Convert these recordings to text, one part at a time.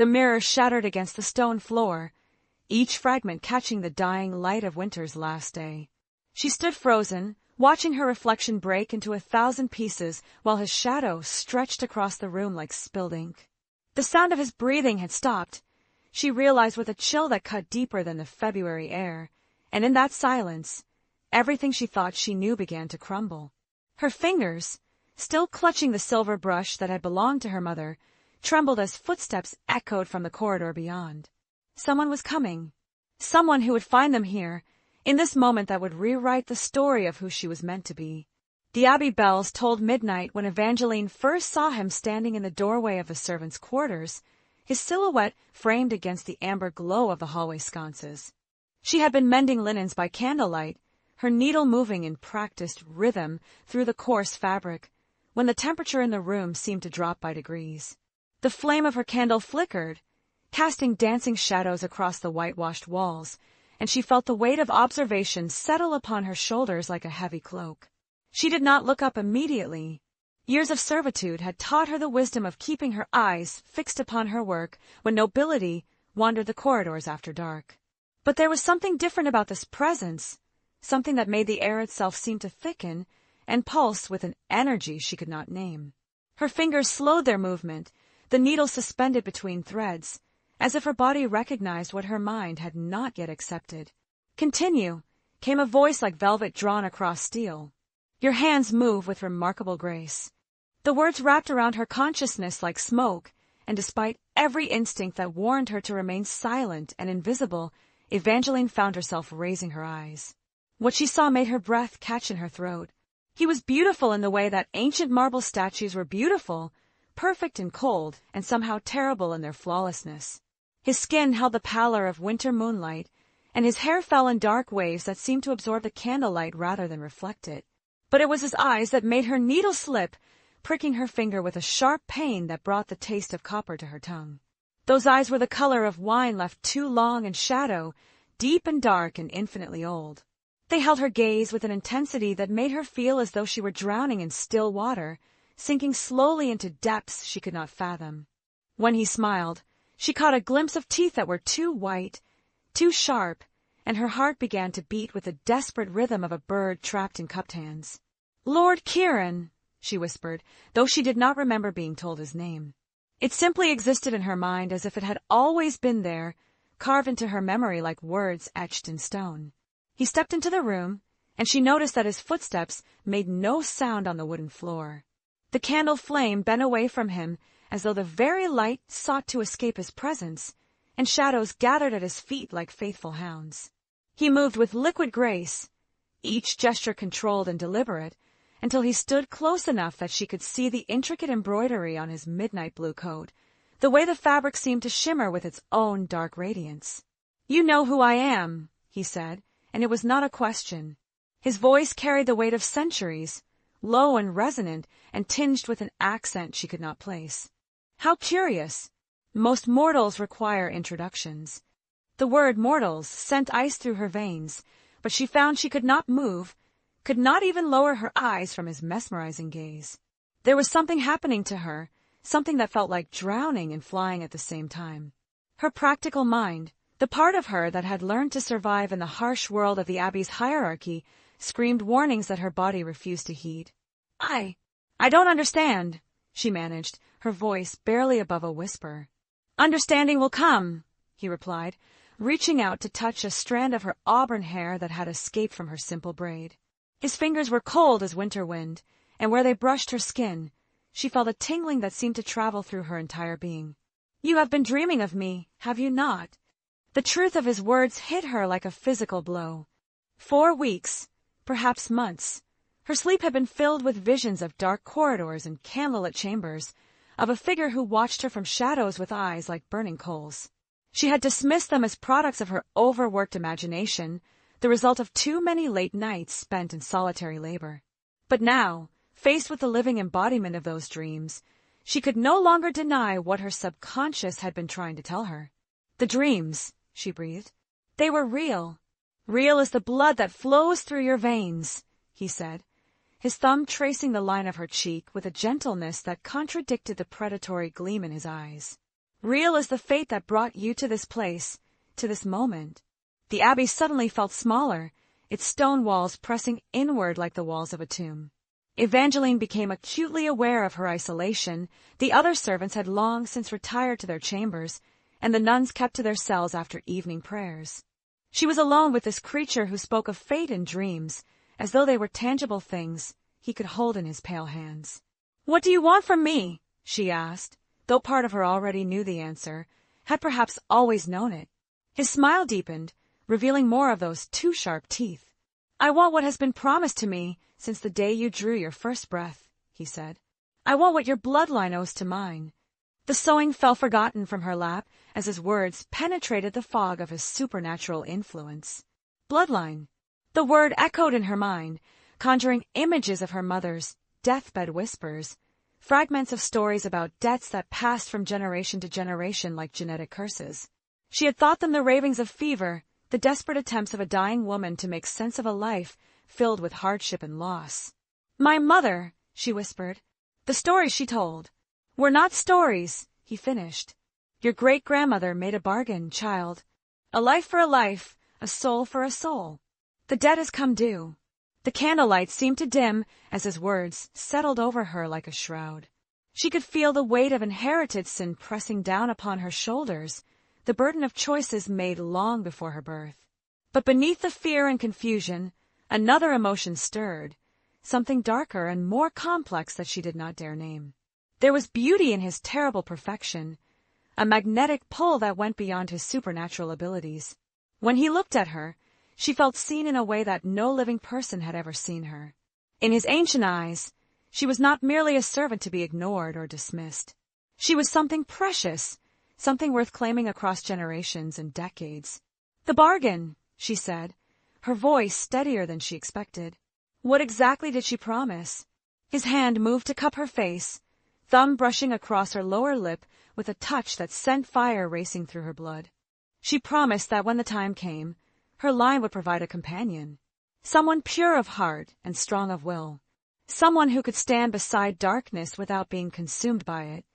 The mirror shattered against the stone floor, each fragment catching the dying light of winter's last day. She stood frozen, watching her reflection break into 1,000 pieces while his shadow stretched across the room like spilled ink. The sound of his breathing had stopped. She realized with a chill that cut deeper than the February air, and in that silence, everything she thought she knew began to crumble. Her fingers, still clutching the silver brush that had belonged to her mother, trembled as footsteps echoed from the corridor beyond. Someone was coming. Someone who would find them here, in this moment that would rewrite the story of who she was meant to be. The Abbey bells tolled midnight when Evangeline first saw him standing in the doorway of the servants' quarters, his silhouette framed against the amber glow of the hallway sconces. She had been mending linens by candlelight, her needle moving in practiced rhythm through the coarse fabric, when the temperature in the room seemed to drop by degrees. The flame of her candle flickered, casting dancing shadows across the whitewashed walls, and she felt the weight of observation settle upon her shoulders like a heavy cloak. She did not look up immediately. Years of servitude had taught her the wisdom of keeping her eyes fixed upon her work when nobility wandered the corridors after dark. But there was something different about this presence, something that made the air itself seem to thicken and pulse with an energy she could not name. Her fingers slowed their movement, the needle suspended between threads, as if her body recognized what her mind had not yet accepted. "Continue," came a voice like velvet drawn across steel. "Your hands move with remarkable grace." The words wrapped around her consciousness like smoke, and despite every instinct that warned her to remain silent and invisible, Evangeline found herself raising her eyes. What she saw made her breath catch in her throat. He was beautiful in the way that ancient marble statues were beautiful, perfect and cold, and somehow terrible in their flawlessness. His skin held the pallor of winter moonlight, and his hair fell in dark waves that seemed to absorb the candlelight rather than reflect it. But it was his eyes that made her needle slip, pricking her finger with a sharp pain that brought the taste of copper to her tongue. Those eyes were the color of wine left too long in shadow, deep and dark and infinitely old. They held her gaze with an intensity that made her feel as though she were drowning in still water, sinking slowly into depths she could not fathom. When he smiled, she caught a glimpse of teeth that were too white, too sharp, and her heart began to beat with the desperate rhythm of a bird trapped in cupped hands. "Lord Kieran," she whispered, though she did not remember being told his name. It simply existed in her mind as if it had always been there, carved into her memory like words etched in stone. He stepped into the room, and she noticed that his footsteps made no sound on the wooden floor. The candle flame bent away from him as though the very light sought to escape his presence, and shadows gathered at his feet like faithful hounds. He moved with liquid grace, each gesture controlled and deliberate, until he stood close enough that she could see the intricate embroidery on his midnight blue coat, the way the fabric seemed to shimmer with its own dark radiance. "You know who I am," he said, and it was not a question. His voice carried the weight of centuries, low and resonant, and tinged with an accent she could not place. How curious! Most mortals require introductions. The word mortals sent ice through her veins, but she found she could not move, could not even lower her eyes from his mesmerizing gaze. There was something happening to her, something that felt like drowning and flying at the same time. Her practical mind, the part of her that had learned to survive in the harsh world of the Abbey's hierarchy, screamed warnings that her body refused to heed. I don't understand," she managed, her voice barely above a whisper. "Understanding will come," he replied, reaching out to touch a strand of her auburn hair that had escaped from her simple braid. His fingers were cold as winter wind, and where they brushed her skin, she felt a tingling that seemed to travel through her entire being. "You have been dreaming of me, have you not?" The truth of his words hit her like a physical blow. 4 weeks, perhaps months, her sleep had been filled with visions of dark corridors and candlelit chambers, of a figure who watched her from shadows with eyes like burning coals. She had dismissed them as products of her overworked imagination, the result of too many late nights spent in solitary labor. But now, faced with the living embodiment of those dreams, she could no longer deny what her subconscious had been trying to tell her. "The dreams," she breathed. "They were real. Real as the blood that flows through your veins," he said, his thumb tracing the line of her cheek with a gentleness that contradicted the predatory gleam in his eyes. Real as the fate that brought you to this place, to this moment. The abbey suddenly felt smaller, its stone walls pressing inward like the walls of a tomb. Evangeline became acutely aware of her isolation. The other servants had long since retired to their chambers, and the nuns kept to their cells after evening prayers. She was alone with this creature who spoke of fate in dreams, as though they were tangible things he could hold in his pale hands. "What do you want from me?" she asked, though part of her already knew the answer, had perhaps always known it. His smile deepened, revealing more of those too sharp teeth. "I want what has been promised to me since the day you drew your first breath," he said. "I want what your bloodline owes to mine." The sewing fell forgotten from her lap as his words penetrated the fog of his supernatural influence. Bloodline. The word echoed in her mind, conjuring images of her mother's deathbed whispers, fragments of stories about debts that passed from generation to generation like genetic curses. She had thought them the ravings of fever, the desperate attempts of a dying woman to make sense of a life filled with hardship and loss. "My mother," she whispered. "The stories she told were not stories," he finished. "Your great-grandmother made a bargain, child. A life for a life, a soul for a soul. The debt has come due." The candlelight seemed to dim as his words settled over her like a shroud. She could feel the weight of inherited sin pressing down upon her shoulders, the burden of choices made long before her birth. But beneath the fear and confusion, another emotion stirred, something darker and more complex that she did not dare name. There was beauty in his terrible perfection, a magnetic pull that went beyond his supernatural abilities. When he looked at her, she felt seen in a way that no living person had ever seen her. In his ancient eyes, she was not merely a servant to be ignored or dismissed. She was something precious, something worth claiming across generations and decades. "The bargain," she said, her voice steadier than she expected. What exactly did she promise? His hand moved to cup her face, thumb brushing across her lower lip with a touch that sent fire racing through her blood. She promised that when the time came, her line would provide a companion, someone pure of heart and strong of will, someone who could stand beside darkness without being consumed by it.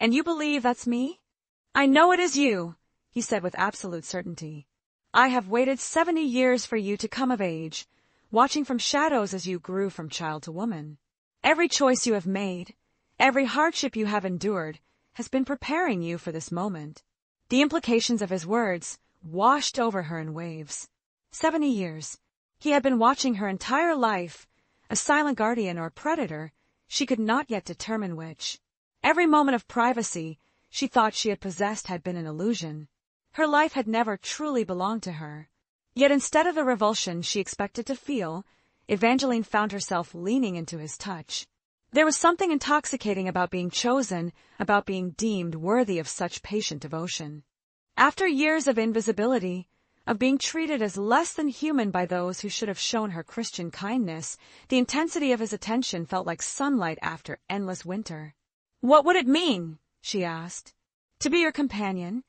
"And you believe that's me?" "I know it is you," he said with absolute certainty. "I have waited 70 years for you to come of age, watching from shadows as you grew from child to woman. Every choice you have made, every hardship you have endured, has been preparing you for this moment." The implications of his words washed over her in waves. 70 years. He had been watching her entire life, a silent guardian or predator, she could not yet determine which. Every moment of privacy she thought she had possessed had been an illusion. Her life had never truly belonged to her. Yet instead of the revulsion she expected to feel, Evangeline found herself leaning into his touch. There was something intoxicating about being chosen, about being deemed worthy of such patient devotion. After years of invisibility, of being treated as less than human by those who should have shown her Christian kindness, the intensity of his attention felt like sunlight after endless winter. "What would it mean?" she asked. "To be your companion?"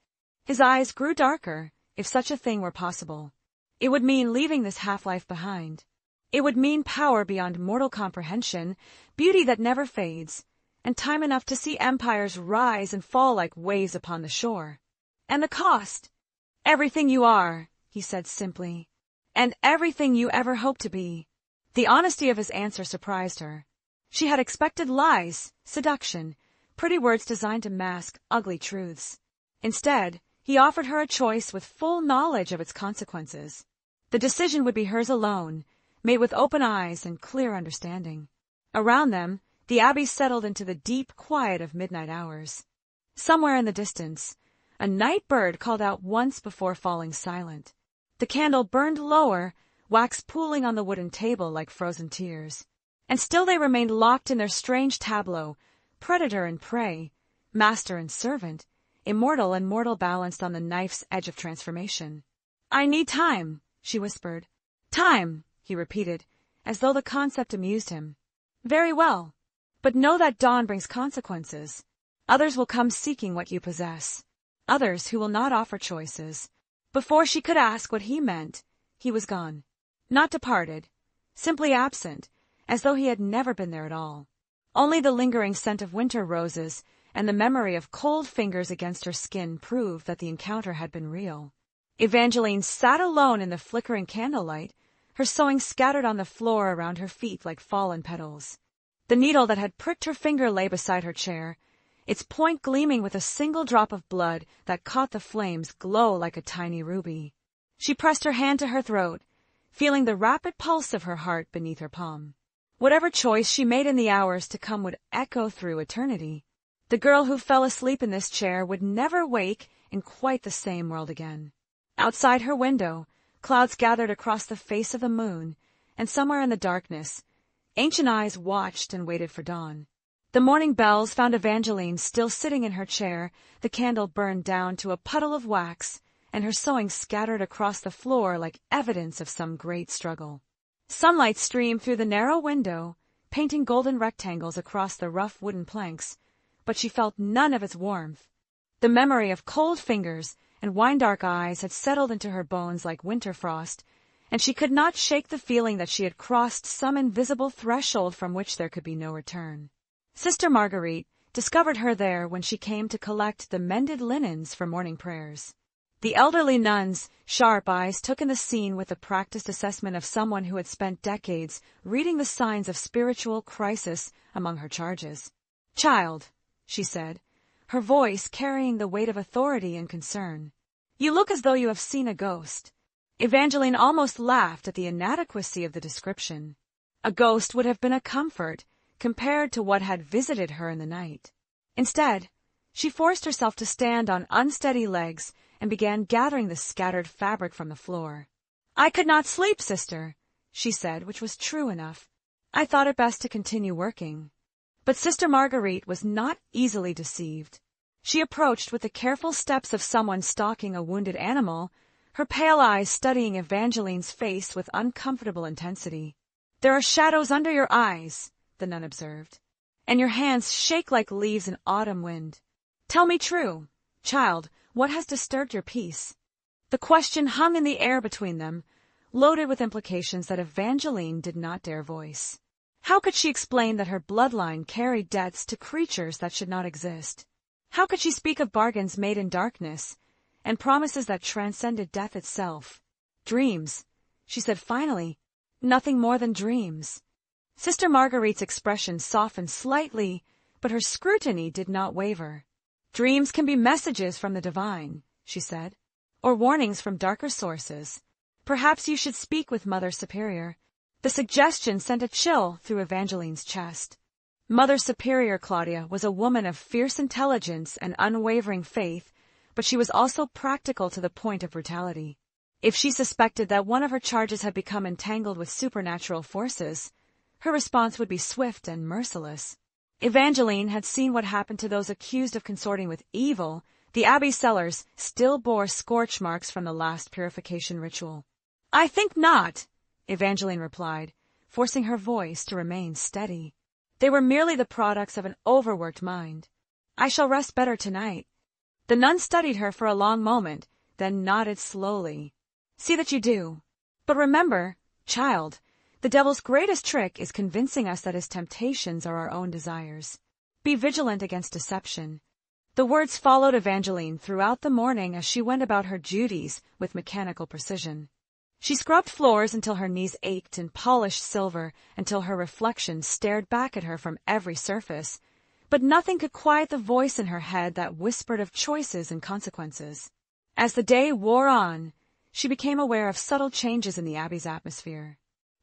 His eyes grew darker, if such a thing were possible. It would mean leaving this half-life behind. It would mean power beyond mortal comprehension, beauty that never fades, and time enough to see empires rise and fall like waves upon the shore. "And the cost?" "Everything you are," he said simply, "and everything you ever hope to be." The honesty of his answer surprised her. She had expected lies, seduction, pretty words designed to mask ugly truths. Instead, he offered her a choice with full knowledge of its consequences. The decision would be hers alone, made with open eyes and clear understanding. Around them, the abbey settled into the deep quiet of midnight hours. Somewhere in the distance, a night bird called out once before falling silent. The candle burned lower, wax pooling on the wooden table like frozen tears. And still they remained locked in their strange tableau, predator and prey, master and servant, immortal and mortal balanced on the knife's edge of transformation. "I need time," she whispered. "Time," he repeated, as though the concept amused him. "Very well. But know that dawn brings consequences. Others will come seeking what you possess. Others who will not offer choices." Before she could ask what he meant, he was gone. Not departed, simply absent, as though he had never been there at all. Only the lingering scent of winter roses and the memory of cold fingers against her skin proved that the encounter had been real. Evangeline sat alone in the flickering candlelight, her sewing scattered on the floor around her feet like fallen petals. The needle that had pricked her finger lay beside her chair, its point gleaming with a single drop of blood that caught the flames glow like a tiny ruby. She pressed her hand to her throat, feeling the rapid pulse of her heart beneath her palm. Whatever choice she made in the hours to come would echo through eternity. The girl who fell asleep in this chair would never wake in quite the same world again. Outside her window, clouds gathered across the face of the moon, and somewhere in the darkness, ancient eyes watched and waited for dawn. The morning bells found Evangeline still sitting in her chair, the candle burned down to a puddle of wax, and her sewing scattered across the floor like evidence of some great struggle. Sunlight streamed through the narrow window, painting golden rectangles across the rough wooden planks, but she felt none of its warmth. The memory of cold fingers and wine-dark eyes had settled into her bones like winter frost, and she could not shake the feeling that she had crossed some invisible threshold from which there could be no return. Sister Marguerite discovered her there when she came to collect the mended linens for morning prayers. The elderly nun's sharp eyes took in the scene with the practiced assessment of someone who had spent decades reading the signs of spiritual crisis among her charges. "Child," she said, her voice carrying the weight of authority and concern, "you look as though you have seen a ghost." Evangeline almost laughed at the inadequacy of the description. A ghost would have been a comfort compared to what had visited her in the night. Instead, she forced herself to stand on unsteady legs and began gathering the scattered fabric from the floor. "I could not sleep, sister," she said, which was true enough. "I thought it best to continue working." But Sister Marguerite was not easily deceived. She approached with the careful steps of someone stalking a wounded animal, her pale eyes studying Evangeline's face with uncomfortable intensity. "There are shadows under your eyes," the nun observed, "and your hands shake like leaves in autumn wind. Tell me true, child, what has disturbed your peace?" The question hung in the air between them, loaded with implications that Evangeline did not dare voice. How could she explain that her bloodline carried debts to creatures that should not exist? How could she speak of bargains made in darkness, and promises that transcended death itself? "Dreams," she said finally, "nothing more than dreams." Sister Marguerite's expression softened slightly, but her scrutiny did not waver. "Dreams can be messages from the divine," she said, "or warnings from darker sources. Perhaps you should speak with Mother Superior." The suggestion sent a chill through Evangeline's chest. Mother Superior Claudia was a woman of fierce intelligence and unwavering faith, but she was also practical to the point of brutality. If she suspected that one of her charges had become entangled with supernatural forces, her response would be swift and merciless. Evangeline had seen what happened to those accused of consorting with evil. The abbey cellars still bore scorch marks from the last purification ritual. "I think not," Evangeline replied, forcing her voice to remain steady. "They were merely the products of an overworked mind. I shall rest better tonight." The nun studied her for a long moment, then nodded slowly. "See that you do. But remember, child, the devil's greatest trick is convincing us that his temptations are our own desires. Be vigilant against deception." The words followed Evangeline throughout the morning as she went about her duties with mechanical precision. She scrubbed floors until her knees ached and polished silver until her reflection stared back at her from every surface, but nothing could quiet the voice in her head that whispered of choices and consequences. As the day wore on, she became aware of subtle changes in the abbey's atmosphere.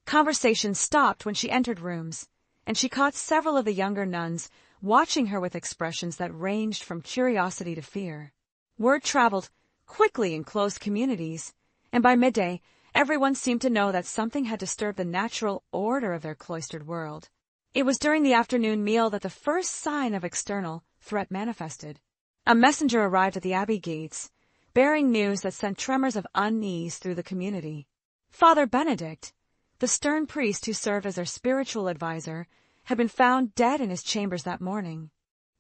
Conversation stopped when she entered rooms, and she caught several of the younger nuns watching her with expressions that ranged from curiosity to fear. Word traveled quickly in closed communities, and by midday, everyone seemed to know that something had disturbed the natural order of their cloistered world. It was during the afternoon meal that the first sign of external threat manifested. A messenger arrived at the abbey gates, bearing news that sent tremors of unease through the community. Father Benedict, the stern priest who served as their spiritual advisor, had been found dead in his chambers that morning.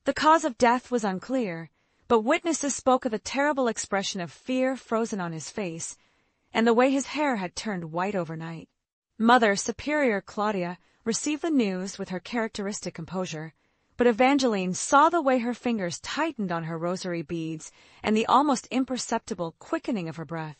The cause of death was unclear, but witnesses spoke of the terrible expression of fear frozen on his face, and the way his hair had turned white overnight. Mother Superior Claudia received the news with her characteristic composure, but Evangeline saw the way her fingers tightened on her rosary beads and the almost imperceptible quickening of her breath.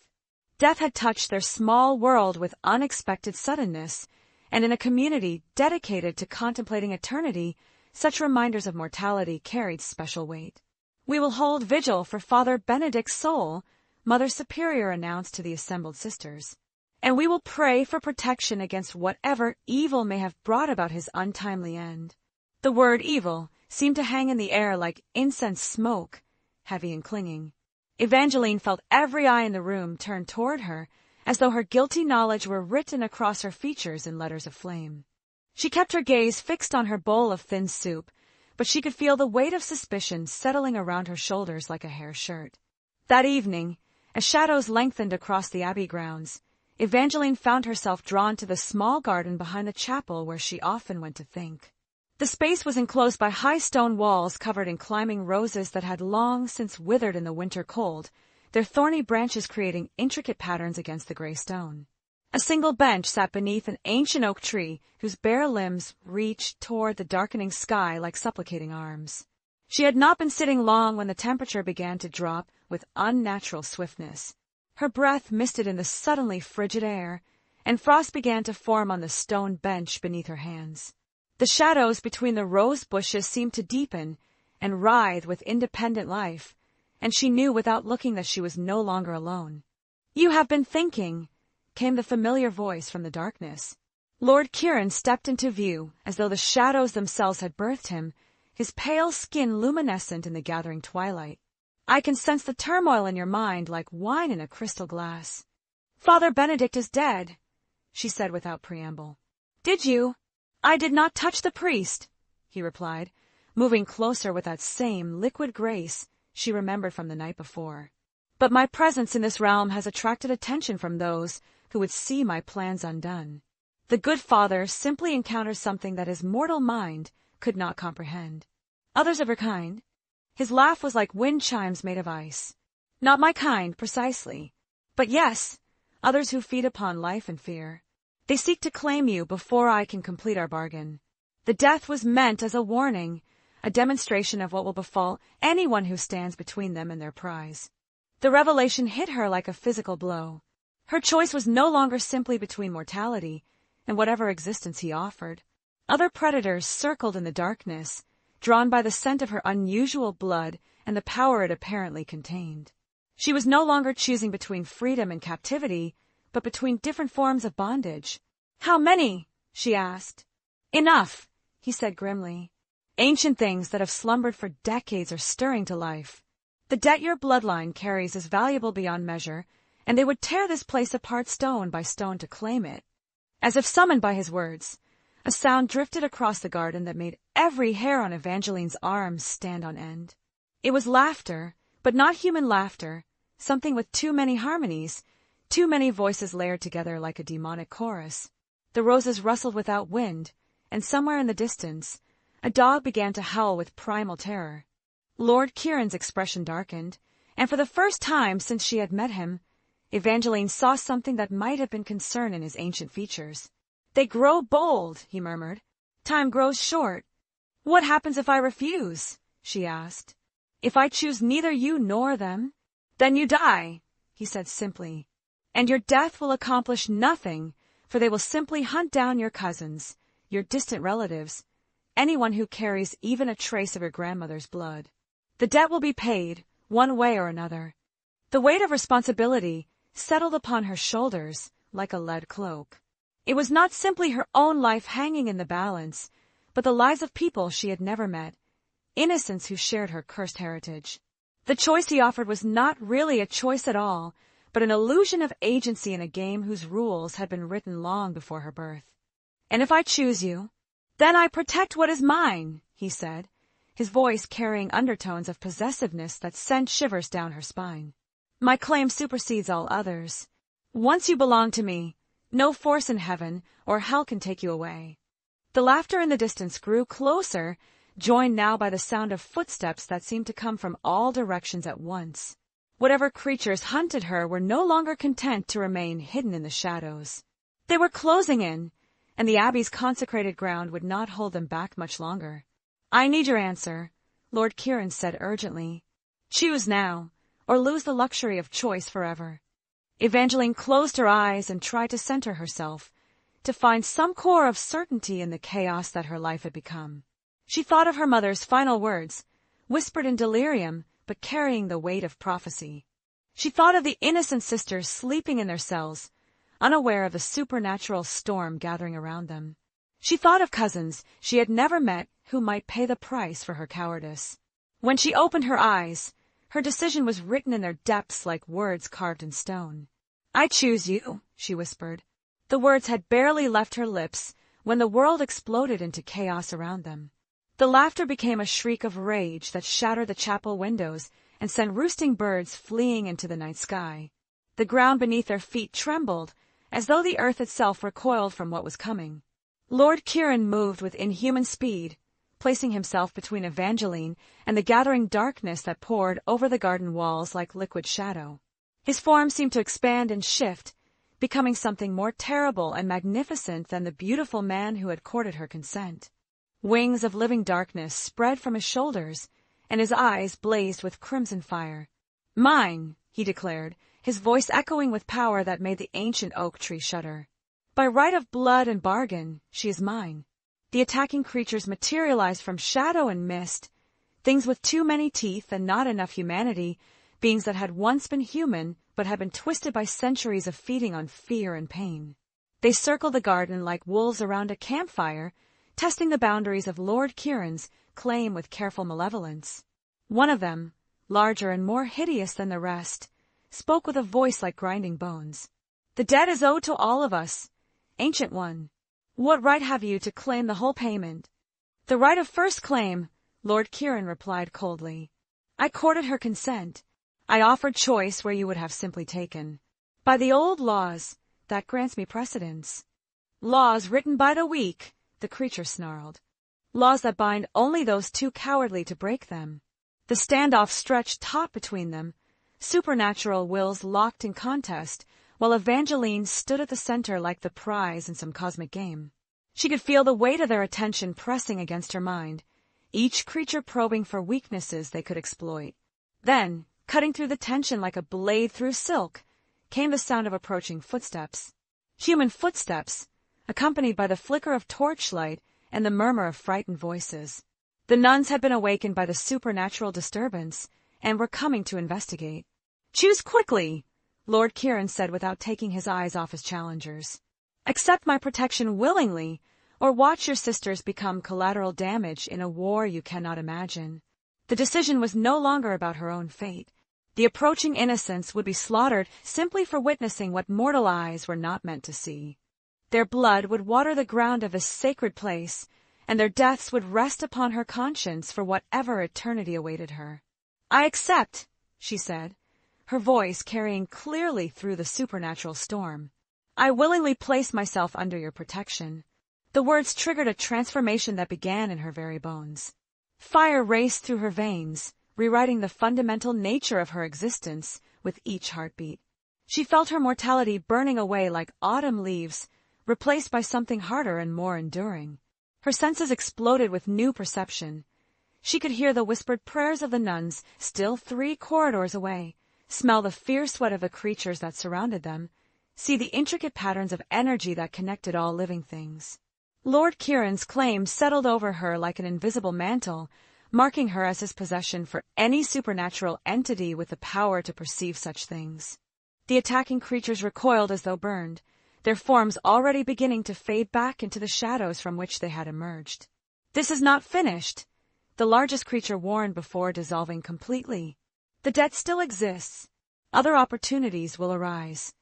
Death had touched their small world with unexpected suddenness, and in a community dedicated to contemplating eternity, such reminders of mortality carried special weight. "We will hold vigil for Father Benedict's soul," Mother Superior announced to the assembled sisters, "and we will pray for protection against whatever evil may have brought about his untimely end." The word evil seemed to hang in the air like incense smoke, heavy and clinging. Evangeline felt every eye in the room turned toward her, as though her guilty knowledge were written across her features in letters of flame. She kept her gaze fixed on her bowl of thin soup, but she could feel the weight of suspicion settling around her shoulders like a hair shirt. That evening, as shadows lengthened across the abbey grounds, Evangeline found herself drawn to the small garden behind the chapel where she often went to think. The space was enclosed by high stone walls covered in climbing roses that had long since withered in the winter cold, their thorny branches creating intricate patterns against the gray stone. A single bench sat beneath an ancient oak tree whose bare limbs reached toward the darkening sky like supplicating arms. She had not been sitting long when the temperature began to drop with unnatural swiftness. Her breath misted in the suddenly frigid air, and frost began to form on the stone bench beneath her hands. The shadows between the rose bushes seemed to deepen and writhe with independent life, and she knew without looking that she was no longer alone. "You have been thinking," came the familiar voice from the darkness. Lord Kieran stepped into view as though the shadows themselves had birthed him, his pale skin luminescent in the gathering twilight. "I can sense the turmoil in your mind like wine in a crystal glass." "Father Benedict is dead," she said without preamble. "Did you?" "I did not touch the priest," he replied, moving closer with that same liquid grace she remembered from the night before. "But my presence in this realm has attracted attention from those who would see my plans undone. The good father simply encounters something that his mortal mind could not comprehend. Others of her kind?" His laugh was like wind chimes made of ice. "Not my kind, precisely. But yes, others who feed upon life and fear. They seek to claim you before I can complete our bargain. The death was meant as a warning, a demonstration of what will befall anyone who stands between them and their prize." The revelation hit her like a physical blow. Her choice was no longer simply between mortality and whatever existence he offered. Other predators circled in the darkness, drawn by the scent of her unusual blood and the power it apparently contained. She was no longer choosing between freedom and captivity, but between different forms of bondage. "How many?" she asked. "Enough," he said grimly. "Ancient things that have slumbered for decades are stirring to life. The debt your bloodline carries is valuable beyond measure, and they would tear this place apart stone by stone to claim it." As if summoned by his words, a sound drifted across the garden that made every hair on Evangeline's arms stand on end. It was laughter, but not human laughter, something with too many harmonies, too many voices layered together like a demonic chorus. The roses rustled without wind, and somewhere in the distance, a dog began to howl with primal terror. Lord Kieran's expression darkened, and for the first time since she had met him, Evangeline saw something that might have been concern in his ancient features. "They grow bold," he murmured. "Time grows short." "What happens if I refuse?" she asked. "If I choose neither you nor them?" "Then you die," he said simply. "And your death will accomplish nothing, for they will simply hunt down your cousins, your distant relatives, anyone who carries even a trace of your grandmother's blood. The debt will be paid, one way or another." The weight of responsibility settled upon her shoulders like a lead cloak. It was not simply her own life hanging in the balance, but the lives of people she had never met, innocents who shared her cursed heritage. The choice he offered was not really a choice at all, but an illusion of agency in a game whose rules had been written long before her birth. "And if I choose you, then I protect what is mine," he said, his voice carrying undertones of possessiveness that sent shivers down her spine. "My claim supersedes all others. Once you belong to me, no force in heaven or hell can take you away." The laughter in the distance grew closer, joined now by the sound of footsteps that seemed to come from all directions at once. Whatever creatures hunted her were no longer content to remain hidden in the shadows. They were closing in, and the abbey's consecrated ground would not hold them back much longer. I need your answer, Lord Kieran said urgently. Choose now, or lose the luxury of choice forever. Evangeline closed her eyes and tried to center herself, to find some core of certainty in the chaos that her life had become. She thought of her mother's final words, whispered in delirium, but carrying the weight of prophecy. She thought of the innocent sisters sleeping in their cells, unaware of the supernatural storm gathering around them. She thought of cousins she had never met who might pay the price for her cowardice. When she opened her eyes, her decision was written in their depths like words carved in stone. I choose you, she whispered. The words had barely left her lips when the world exploded into chaos around them. The laughter became a shriek of rage that shattered the chapel windows and sent roosting birds fleeing into the night sky. The ground beneath their feet trembled, as though the earth itself recoiled from what was coming. Lord Kieran moved with inhuman speed, placing himself between Evangeline and the gathering darkness that poured over the garden walls like liquid shadow. His form seemed to expand and shift, becoming something more terrible and magnificent than the beautiful man who had courted her consent. Wings of living darkness spread from his shoulders, and his eyes blazed with crimson fire. Mine, he declared, his voice echoing with power that made the ancient oak tree shudder. By right of blood and bargain, she is mine. The attacking creatures materialized from shadow and mist, things with too many teeth and not enough humanity, beings that had once been human but had been twisted by centuries of feeding on fear and pain. They circled the garden like wolves around a campfire, testing the boundaries of Lord Kieran's claim with careful malevolence. One of them, larger and more hideous than the rest, spoke with a voice like grinding bones. The debt is owed to all of us, Ancient One. What right have you to claim the whole payment? The right of first claim, Lord Kieran replied coldly. I courted her consent. I offered choice where you would have simply taken. By the old laws, that grants me precedence. Laws written by the weak, the creature snarled. Laws that bind only those too cowardly to break them. The standoff stretched taut between them, supernatural wills locked in contest, while Evangeline stood at the center like the prize in some cosmic game. She could feel the weight of their attention pressing against her mind, each creature probing for weaknesses they could exploit. Then, cutting through the tension like a blade through silk, came the sound of approaching footsteps. Human footsteps, accompanied by the flicker of torchlight and the murmur of frightened voices. The nuns had been awakened by the supernatural disturbance and were coming to investigate. Choose quickly, Lord Kieran said without taking his eyes off his challengers. Accept my protection willingly, or watch your sisters become collateral damage in a war you cannot imagine. The decision was no longer about her own fate. The approaching innocents would be slaughtered simply for witnessing what mortal eyes were not meant to see. Their blood would water the ground of this sacred place, and their deaths would rest upon her conscience for whatever eternity awaited her. I accept, she said, her voice carrying clearly through the supernatural storm. I willingly place myself under your protection. The words triggered a transformation that began in her very bones. Fire raced through her veins, rewriting the fundamental nature of her existence with each heartbeat. She felt her mortality burning away like autumn leaves, replaced by something harder and more enduring. Her senses exploded with new perception. She could hear the whispered prayers of the nuns, still 3 corridors away, smell the fierce sweat of the creatures that surrounded them, see the intricate patterns of energy that connected all living things. Lord Kieran's claim settled over her like an invisible mantle, marking her as his possession for any supernatural entity with the power to perceive such things. The attacking creatures recoiled as though burned, their forms already beginning to fade back into the shadows from which they had emerged. This is not finished, the largest creature warned before dissolving completely. The debt still exists. Other opportunities will arise.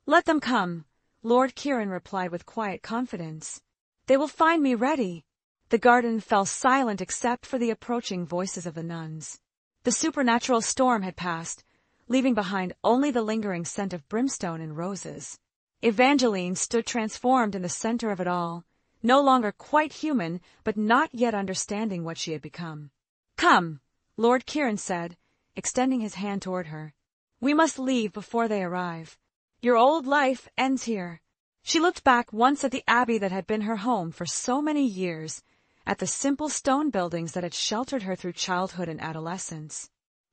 Let them come, Lord Kieran replied with quiet confidence. They will find me ready. The garden fell silent except for the approaching voices of the nuns. The supernatural storm had passed, leaving behind only the lingering scent of brimstone and roses. Evangeline stood transformed in the center of it all, no longer quite human, but not yet understanding what she had become. Come, Lord Kieran said, extending his hand toward her. We must leave before they arrive. Your old life ends here. She looked back once at the abbey that had been her home for so many years, at the simple stone buildings that had sheltered her through childhood and adolescence.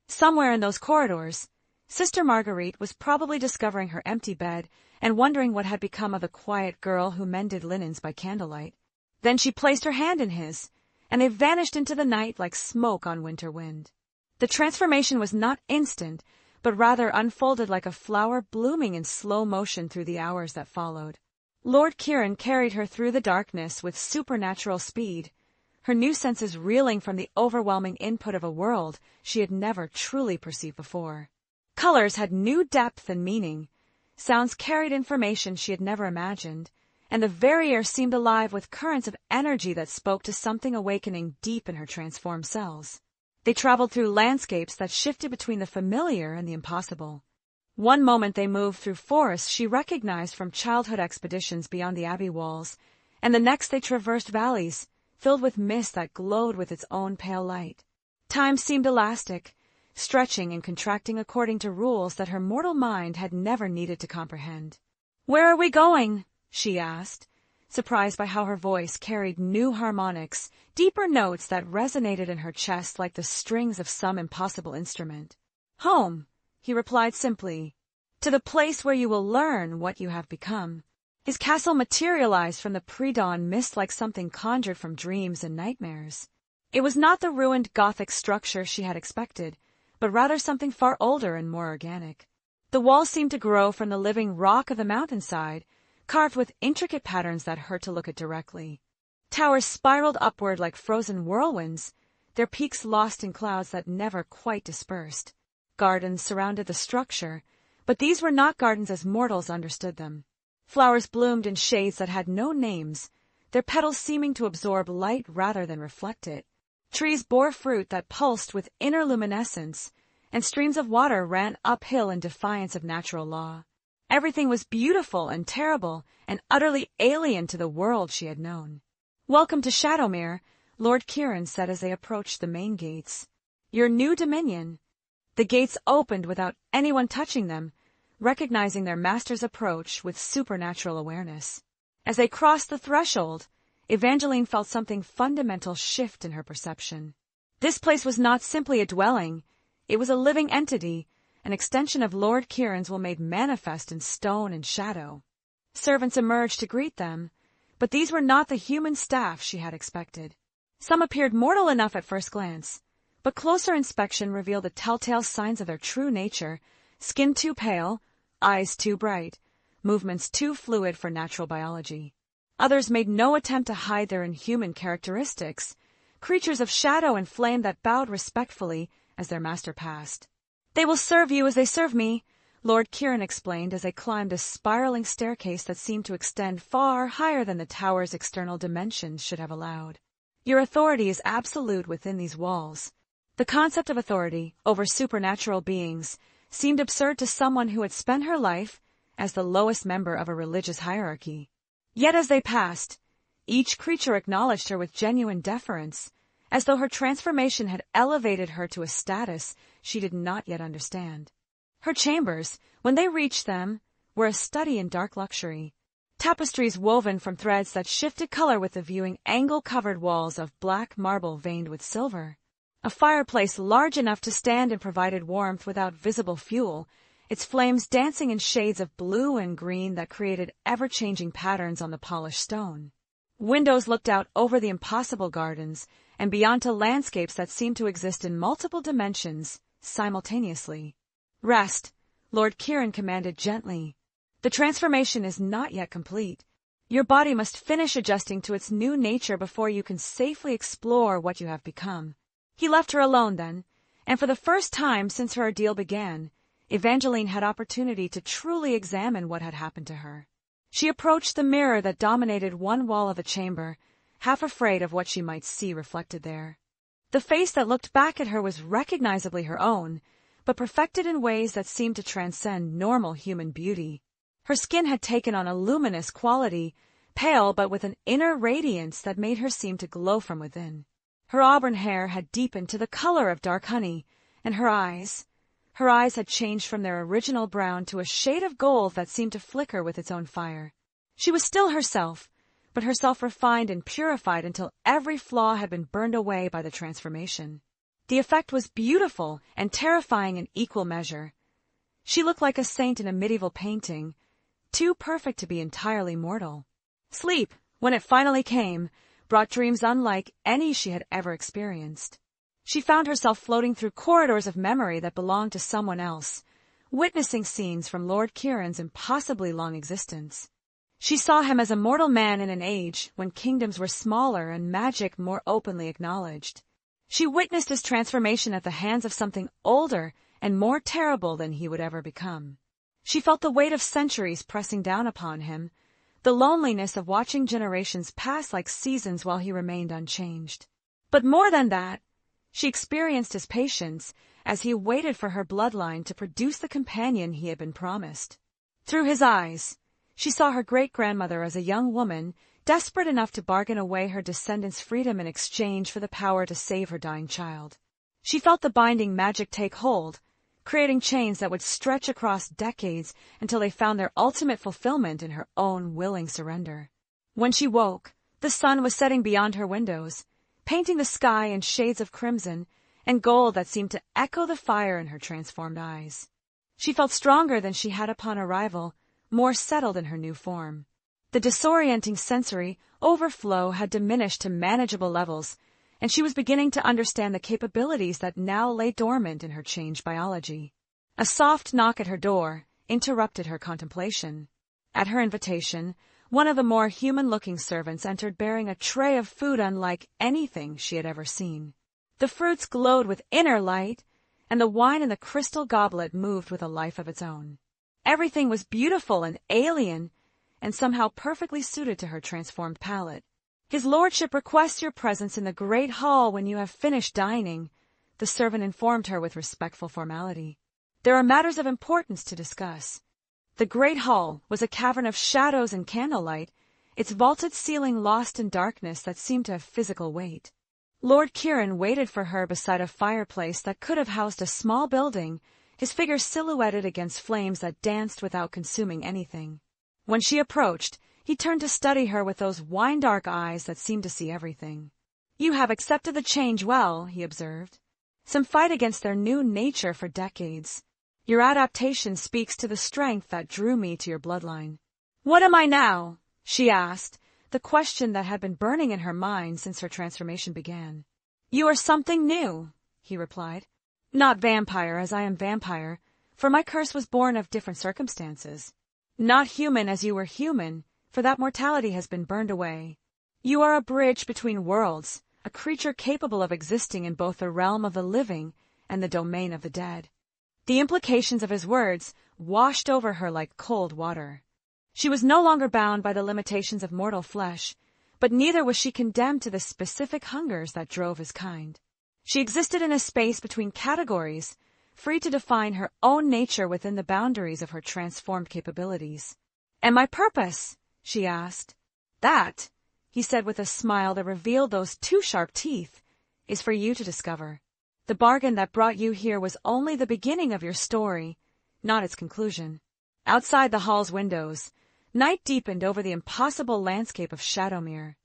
Somewhere in those corridors, Sister Marguerite was probably discovering her empty bed and wondering what had become of the quiet girl who mended linens by candlelight. Then she placed her hand in his, and they vanished into the night like smoke on winter wind. The transformation was not instant, but rather unfolded like a flower blooming in slow motion through the hours that followed. Lord Kieran carried her through the darkness with supernatural speed, her new senses reeling from the overwhelming input of a world she had never truly perceived before. Colors had new depth and meaning, sounds carried information she had never imagined, and the very air seemed alive with currents of energy that spoke to something awakening deep in her transformed cells. They traveled through landscapes that shifted between the familiar and the impossible. One moment they moved through forests she recognized from childhood expeditions beyond the abbey walls, and the next they traversed valleys, filled with mist that glowed with its own pale light. Time seemed elastic, stretching and contracting according to rules that her mortal mind had never needed to comprehend. "Where are we going?" she asked, surprised by how her voice carried new harmonics, deeper notes that resonated in her chest like the strings of some impossible instrument. "Home," he replied simply, "to the place where you will learn what you have become." His castle materialized from the pre-dawn mist like something conjured from dreams and nightmares. It was not the ruined Gothic structure she had expected, but rather something far older and more organic. The walls seemed to grow from the living rock of the mountainside, carved with intricate patterns that hurt to look at directly. Towers spiraled upward like frozen whirlwinds, their peaks lost in clouds that never quite dispersed. Gardens surrounded the structure, but these were not gardens as mortals understood them. Flowers bloomed in shades that had no names, their petals seeming to absorb light rather than reflect it. Trees bore fruit that pulsed with inner luminescence, and streams of water ran uphill in defiance of natural law. Everything was beautiful and terrible and utterly alien to the world she had known. "Welcome to Shadowmere," Lord Kieran said as they approached the main gates. "Your new dominion." The gates opened without anyone touching them, recognizing their master's approach with supernatural awareness. As they crossed the threshold, Evangeline felt something fundamental shift in her perception. This place was not simply a dwelling, it was a living entity, an extension of Lord Kieran's will made manifest in stone and shadow. Servants emerged to greet them, but these were not the human staff she had expected. Some appeared mortal enough at first glance, but closer inspection revealed the telltale signs of their true nature: skin too pale, eyes too bright, movements too fluid for natural biology. Others made no attempt to hide their inhuman characteristics, creatures of shadow and flame that bowed respectfully as their master passed. "They will serve you as they serve me," Lord Kieran explained as they climbed a spiraling staircase that seemed to extend far higher than the tower's external dimensions should have allowed. "Your authority is absolute within these walls." The concept of authority over supernatural beings seemed absurd to someone who had spent her life as the lowest member of a religious hierarchy. Yet as they passed, each creature acknowledged her with genuine deference, as though her transformation had elevated her to a status she did not yet understand. Her chambers, when they reached them, were a study in dark luxury. Tapestries woven from threads that shifted color with the viewing angle-covered walls of black marble veined with silver. A fireplace large enough to stand and provided warmth without visible fuel, its flames dancing in shades of blue and green that created ever-changing patterns on the polished stone. Windows looked out over the impossible gardens and beyond to landscapes that seemed to exist in multiple dimensions simultaneously. "Rest," Lord Kieran commanded gently. "The transformation is not yet complete. Your body must finish adjusting to its new nature before you can safely explore what you have become." He left her alone then, and for the first time since her ordeal began, Evangeline had opportunity to truly examine what had happened to her. She approached the mirror that dominated one wall of the chamber, half afraid of what she might see reflected there. The face that looked back at her was recognizably her own, but perfected in ways that seemed to transcend normal human beauty. Her skin had taken on a luminous quality, pale but with an inner radiance that made her seem to glow from within. Her auburn hair had deepened to the color of dark honey, and her eyes had changed from their original brown to a shade of gold that seemed to flicker with its own fire. She was still herself, but herself refined and purified until every flaw had been burned away by the transformation. The effect was beautiful and terrifying in equal measure. She looked like a saint in a medieval painting, too perfect to be entirely mortal. Sleep, when it finally came, brought dreams unlike any she had ever experienced. She found herself floating through corridors of memory that belonged to someone else, witnessing scenes from Lord Kieran's impossibly long existence. She saw him as a mortal man in an age when kingdoms were smaller and magic more openly acknowledged. She witnessed his transformation at the hands of something older and more terrible than he would ever become. She felt the weight of centuries pressing down upon him, the loneliness of watching generations pass like seasons while he remained unchanged. But more than that, she experienced his patience as he waited for her bloodline to produce the companion he had been promised. Through his eyes, she saw her great-grandmother as a young woman, desperate enough to bargain away her descendants' freedom in exchange for the power to save her dying child. She felt the binding magic take hold, creating chains that would stretch across decades until they found their ultimate fulfillment in her own willing surrender. When she woke, the sun was setting beyond her windows, painting the sky in shades of crimson and gold that seemed to echo the fire in her transformed eyes. She felt stronger than she had upon arrival, more settled in her new form. The disorienting sensory overflow had diminished to manageable levels, and she was beginning to understand the capabilities that now lay dormant in her changed biology. A soft knock at her door interrupted her contemplation. At her invitation, one of the more human-looking servants entered bearing a tray of food unlike anything she had ever seen. The fruits glowed with inner light, and the wine in the crystal goblet moved with a life of its own. Everything was beautiful and alien, and somehow perfectly suited to her transformed palate. "His lordship requests your presence in the great hall when you have finished dining," the servant informed her with respectful formality. "There are matters of importance to discuss." The great hall was a cavern of shadows and candlelight, its vaulted ceiling lost in darkness that seemed to have physical weight. Lord Kieran waited for her beside a fireplace that could have housed a small building, his figure silhouetted against flames that danced without consuming anything. When she approached, he turned to study her with those wine-dark eyes that seemed to see everything. "You have accepted the change well," he observed. "Some fight against their new nature for decades. Your adaptation speaks to the strength that drew me to your bloodline." "What am I now?" she asked, the question that had been burning in her mind since her transformation began. "You are something new," he replied. "Not vampire, as I am vampire, for my curse was born of different circumstances. Not human as you were human, for that mortality has been burned away. You are a bridge between worlds, a creature capable of existing in both the realm of the living and the domain of the dead." The implications of his words washed over her like cold water. She was no longer bound by the limitations of mortal flesh, but neither was she condemned to the specific hungers that drove his kind. She existed in a space between categories, free to define her own nature within the boundaries of her transformed capabilities. "And my purpose?" she asked. "That," he said with a smile that revealed those two sharp teeth, "is for you to discover. The bargain that brought you here was only the beginning of your story, not its conclusion." Outside the hall's windows, night deepened over the impossible landscape of Shadowmere.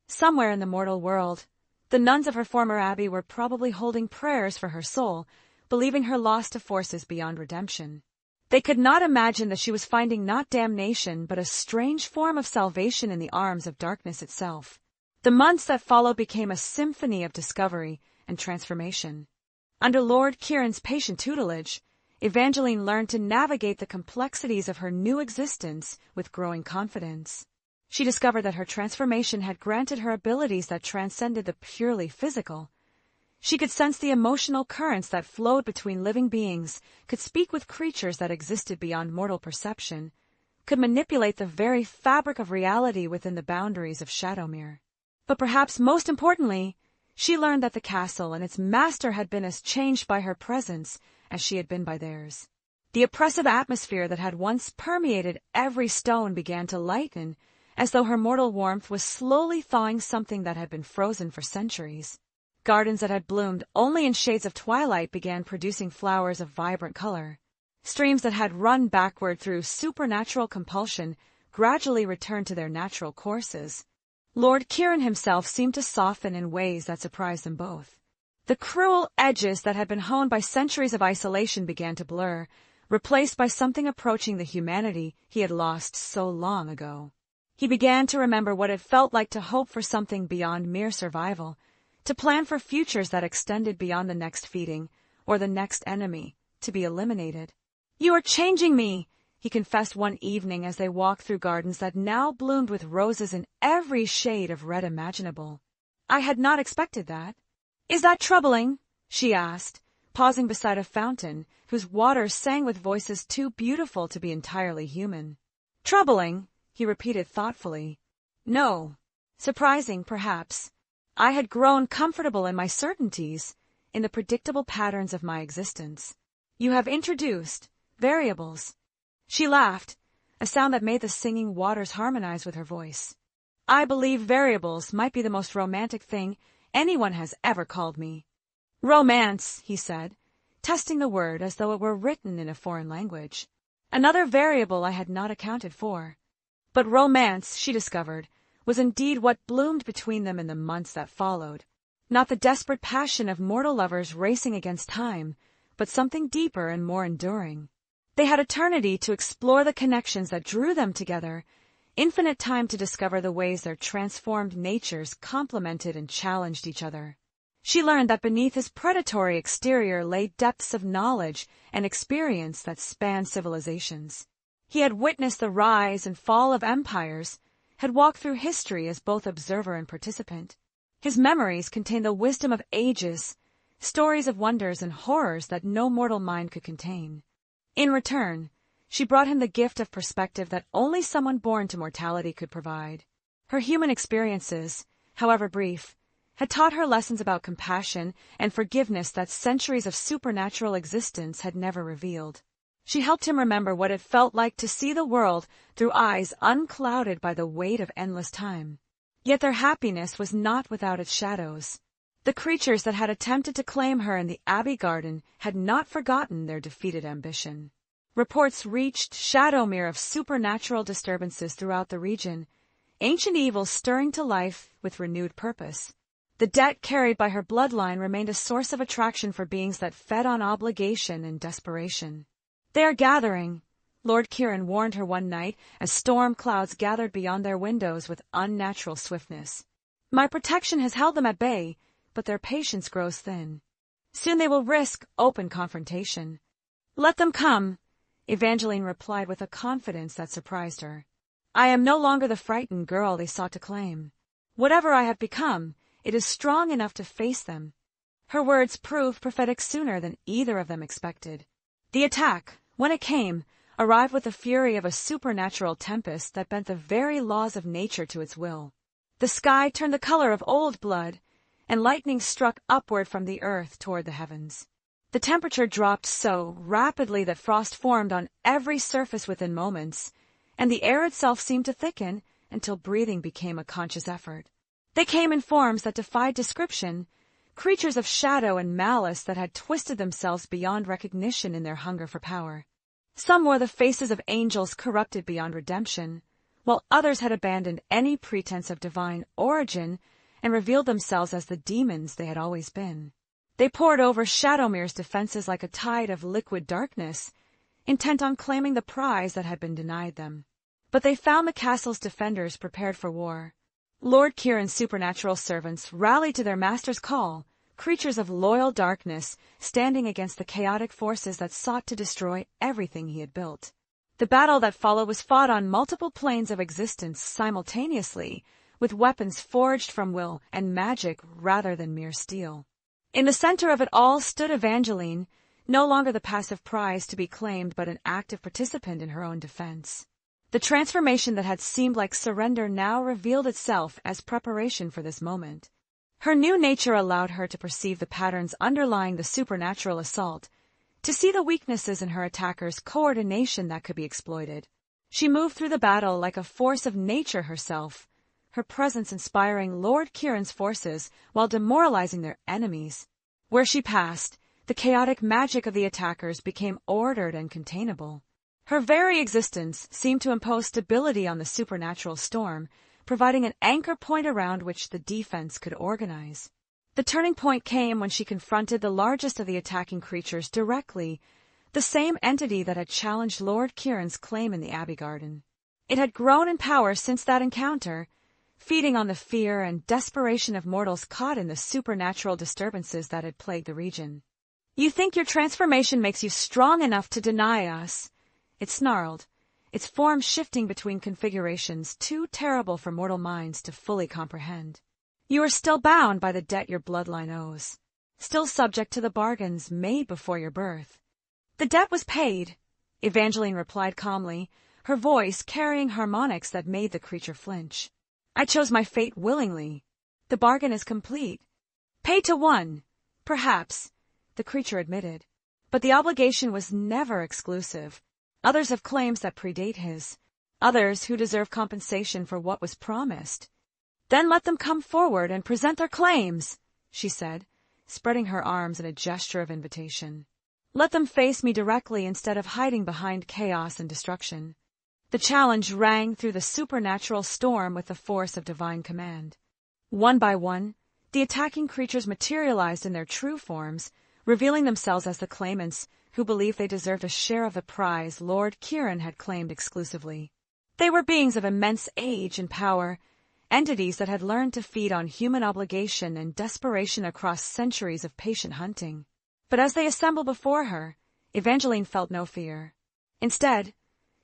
Somewhere in the mortal world, the nuns of her former abbey were probably holding prayers for her soul, believing her lost to forces beyond redemption. They could not imagine that she was finding not damnation but a strange form of salvation in the arms of darkness itself. The months that followed became a symphony of discovery and transformation. Under Lord Kieran's patient tutelage, Evangeline learned to navigate the complexities of her new existence with growing confidence. She discovered that her transformation had granted her abilities that transcended the purely physical. She could sense the emotional currents that flowed between living beings, could speak with creatures that existed beyond mortal perception, could manipulate the very fabric of reality within the boundaries of Shadowmere. But perhaps most importantly, she learned that the castle and its master had been as changed by her presence as she had been by theirs. The oppressive atmosphere that had once permeated every stone began to lighten, as though her mortal warmth was slowly thawing something that had been frozen for centuries. Gardens that had bloomed only in shades of twilight began producing flowers of vibrant color. Streams that had run backward through supernatural compulsion gradually returned to their natural courses. Lord Kieran himself seemed to soften in ways that surprised them both. The cruel edges that had been honed by centuries of isolation began to blur, replaced by something approaching the humanity he had lost so long ago. He began to remember what it felt like to hope for something beyond mere survival, to plan for futures that extended beyond the next feeding, or the next enemy, to be eliminated. "You are changing me," he confessed one evening as they walked through gardens that now bloomed with roses in every shade of red imaginable. "I had not expected that." "Is that troubling?" she asked, pausing beside a fountain whose waters sang with voices too beautiful to be entirely human. "Troubling?" he repeated thoughtfully. "No. Surprising, perhaps. I had grown comfortable in my certainties, in the predictable patterns of my existence. You have introduced variables." She laughed, a sound that made the singing waters harmonize with her voice. "I believe variables might be the most romantic thing anyone has ever called me." "Romance," he said, testing the word as though it were written in a foreign language. Another variable I had not accounted for. But romance, she discovered, was indeed what bloomed between them in the months that followed. Not the desperate passion of mortal lovers racing against time, but something deeper and more enduring. They had eternity to explore the connections that drew them together, infinite time to discover the ways their transformed natures complemented and challenged each other. She learned that beneath his predatory exterior lay depths of knowledge and experience that spanned civilizations. He had witnessed the rise and fall of empires, had walked through history as both observer and participant. His memories contained the wisdom of ages, stories of wonders and horrors that no mortal mind could contain. In return, she brought him the gift of perspective that only someone born to mortality could provide. Her human experiences, however brief, had taught her lessons about compassion and forgiveness that centuries of supernatural existence had never revealed. She helped him remember what it felt like to see the world through eyes unclouded by the weight of endless time. Yet their happiness was not without its shadows. The creatures that had attempted to claim her in the Abbey garden had not forgotten their defeated ambition. Reports reached Shadowmere of supernatural disturbances throughout the region, ancient evils stirring to life with renewed purpose. The debt carried by her bloodline remained a source of attraction for beings that fed on obligation and desperation. "They are gathering," Lord Kieran warned her one night as storm clouds gathered beyond their windows with unnatural swiftness. "My protection has held them at bay, but their patience grows thin. Soon they will risk open confrontation." "Let them come," Evangeline replied with a confidence that surprised her. "I am no longer the frightened girl they sought to claim. Whatever I have become, it is strong enough to face them." Her words proved prophetic sooner than either of them expected. The attack, when it came, arrived with the fury of a supernatural tempest that bent the very laws of nature to its will. The sky turned the color of old blood, and lightning struck upward from the earth toward the heavens. The temperature dropped so rapidly that frost formed on every surface within moments, and the air itself seemed to thicken until breathing became a conscious effort. They came in forms that defied description, creatures of shadow and malice that had twisted themselves beyond recognition in their hunger for power. Some wore the faces of angels corrupted beyond redemption, while others had abandoned any pretense of divine origin and revealed themselves as the demons they had always been. They poured over Shadowmere's defenses like a tide of liquid darkness, intent on claiming the prize that had been denied them. But they found the castle's defenders prepared for war. Lord Kieran's supernatural servants rallied to their master's call, creatures of loyal darkness, standing against the chaotic forces that sought to destroy everything he had built. The battle that followed was fought on multiple planes of existence simultaneously, with weapons forged from will and magic rather than mere steel. In the center of it all stood Evangeline, no longer the passive prize to be claimed but an active participant in her own defense. The transformation that had seemed like surrender now revealed itself as preparation for this moment. Her new nature allowed her to perceive the patterns underlying the supernatural assault, to see the weaknesses in her attackers' coordination that could be exploited. She moved through the battle like a force of nature herself, her presence inspiring Lord Kieran's forces while demoralizing their enemies. Where she passed, the chaotic magic of the attackers became ordered and containable. Her very existence seemed to impose stability on the supernatural storm, providing an anchor point around which the defense could organize. The turning point came when she confronted the largest of the attacking creatures directly, the same entity that had challenged Lord Kieran's claim in the Abbey Garden. It had grown in power since that encounter, feeding on the fear and desperation of mortals caught in the supernatural disturbances that had plagued the region. "You think your transformation makes you strong enough to deny us?" It snarled, its form shifting between configurations too terrible for mortal minds to fully comprehend. "You are still bound by the debt your bloodline owes, still subject to the bargains made before your birth." "The debt was paid," Evangeline replied calmly, her voice carrying harmonics that made the creature flinch. "I chose my fate willingly. The bargain is complete." "Paid to one, perhaps," the creature admitted, "but the obligation was never exclusive. Others have claims that predate his, others who deserve compensation for what was promised." "Then let them come forward and present their claims," she said, spreading her arms in a gesture of invitation. "Let them face me directly instead of hiding behind chaos and destruction." The challenge rang through the supernatural storm with the force of divine command. One by one, the attacking creatures materialized in their true forms, revealing themselves as the claimants who believed they deserved a share of the prize Lord Kieran had claimed exclusively. They were beings of immense age and power, entities that had learned to feed on human obligation and desperation across centuries of patient hunting. But as they assembled before her, Evangeline felt no fear. Instead,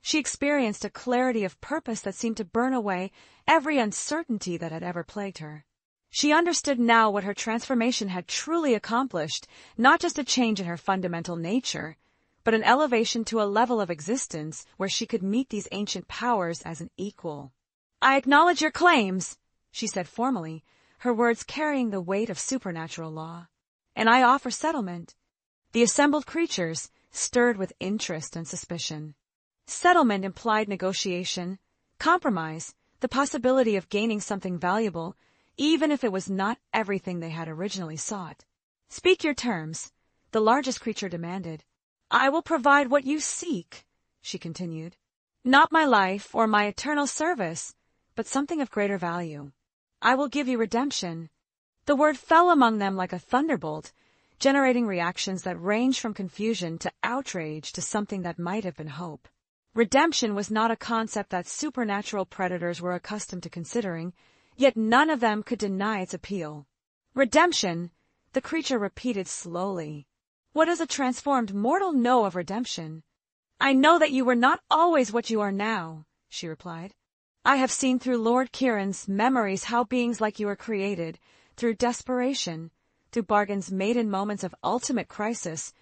she experienced a clarity of purpose that seemed to burn away every uncertainty that had ever plagued her. She understood now what her transformation had truly accomplished, not just a change in her fundamental nature, but an elevation to a level of existence where she could meet these ancient powers as an equal. "I acknowledge your claims," she said formally, her words carrying the weight of supernatural law. "And I offer settlement." The assembled creatures stirred with interest and suspicion. Settlement implied negotiation, compromise, the possibility of gaining something valuable, even if it was not everything they had originally sought. "Speak your terms," the largest creature demanded. "I will provide what you seek," she continued. "Not my life or my eternal service, but something of greater value. I will give you redemption." The word fell among them like a thunderbolt, generating reactions that ranged from confusion to outrage to something that might have been hope. Redemption was not a concept that supernatural predators were accustomed to considering, yet none of them could deny its appeal. "Redemption," the creature repeated slowly. "What does a transformed mortal know of redemption?" "I know that you were not always what you are now," she replied. "I have seen through Lord Kieran's memories how beings like you are created, through desperation, through bargains made in moments of ultimate crisis,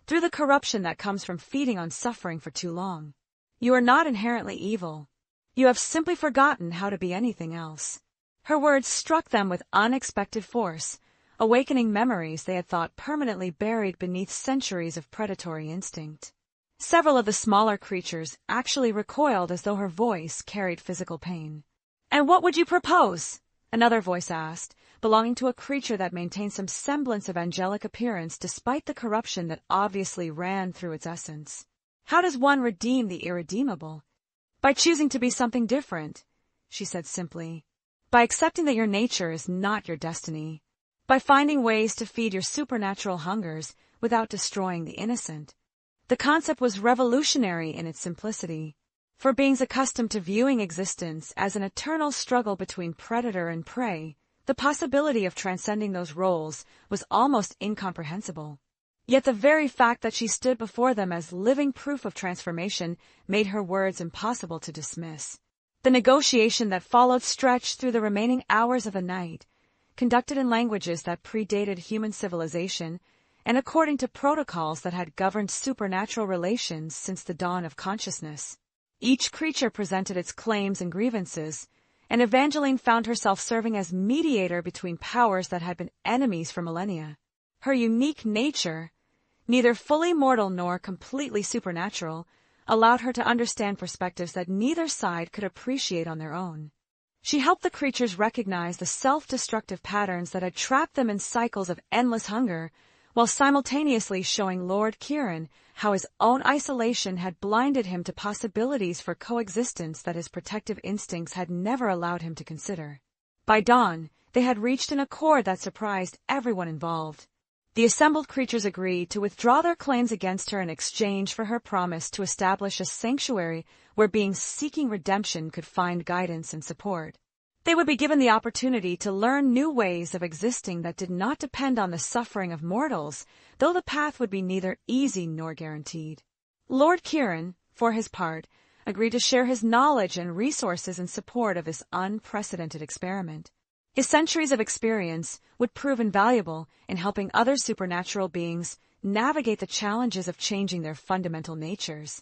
through the corruption that comes from feeding on suffering for too long. You are not inherently evil. You have simply forgotten how to be anything else." Her words struck them with unexpected force, awakening memories they had thought permanently buried beneath centuries of predatory instinct. Several of the smaller creatures actually recoiled as though her voice carried physical pain. "And what would you propose?" another voice asked, belonging to a creature that maintained some semblance of angelic appearance despite the corruption that obviously ran through its essence. "How does one redeem the irredeemable?" "By choosing to be something different," she said simply. "By accepting that your nature is not your destiny. By finding ways to feed your supernatural hungers without destroying the innocent." The concept was revolutionary in its simplicity. For beings accustomed to viewing existence as an eternal struggle between predator and prey, the possibility of transcending those roles was almost incomprehensible. Yet the very fact that she stood before them as living proof of transformation made her words impossible to dismiss. The negotiation that followed stretched through the remaining hours of the night, conducted in languages that predated human civilization, and according to protocols that had governed supernatural relations since the dawn of consciousness. Each creature presented its claims and grievances, and Evangeline found herself serving as mediator between powers that had been enemies for millennia. Her unique nature, neither fully mortal nor completely supernatural, allowed her to understand perspectives that neither side could appreciate on their own. She helped the creatures recognize the self-destructive patterns that had trapped them in cycles of endless hunger, while simultaneously showing Lord Kieran how his own isolation had blinded him to possibilities for coexistence that his protective instincts had never allowed him to consider. By dawn, they had reached an accord that surprised everyone involved. The assembled creatures agreed to withdraw their claims against her in exchange for her promise to establish a sanctuary where beings seeking redemption could find guidance and support. They would be given the opportunity to learn new ways of existing that did not depend on the suffering of mortals, though the path would be neither easy nor guaranteed. Lord Kieran, for his part, agreed to share his knowledge and resources in support of this unprecedented experiment. His centuries of experience would prove invaluable in helping other supernatural beings navigate the challenges of changing their fundamental natures.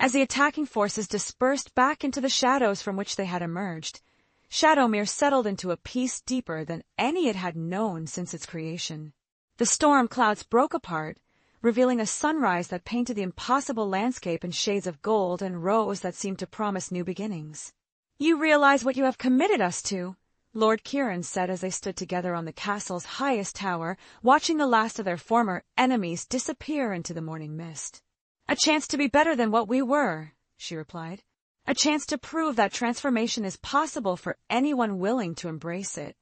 As the attacking forces dispersed back into the shadows from which they had emerged, Shadowmere settled into a peace deeper than any it had known since its creation. The storm clouds broke apart, revealing a sunrise that painted the impossible landscape in shades of gold and rose that seemed to promise new beginnings. "You realize what you have committed us to," Lord Kieran said as they stood together on the castle's highest tower, watching the last of their former enemies disappear into the morning mist. "A chance to be better than what we were," she replied. "A chance to prove that transformation is possible for anyone willing to embrace it.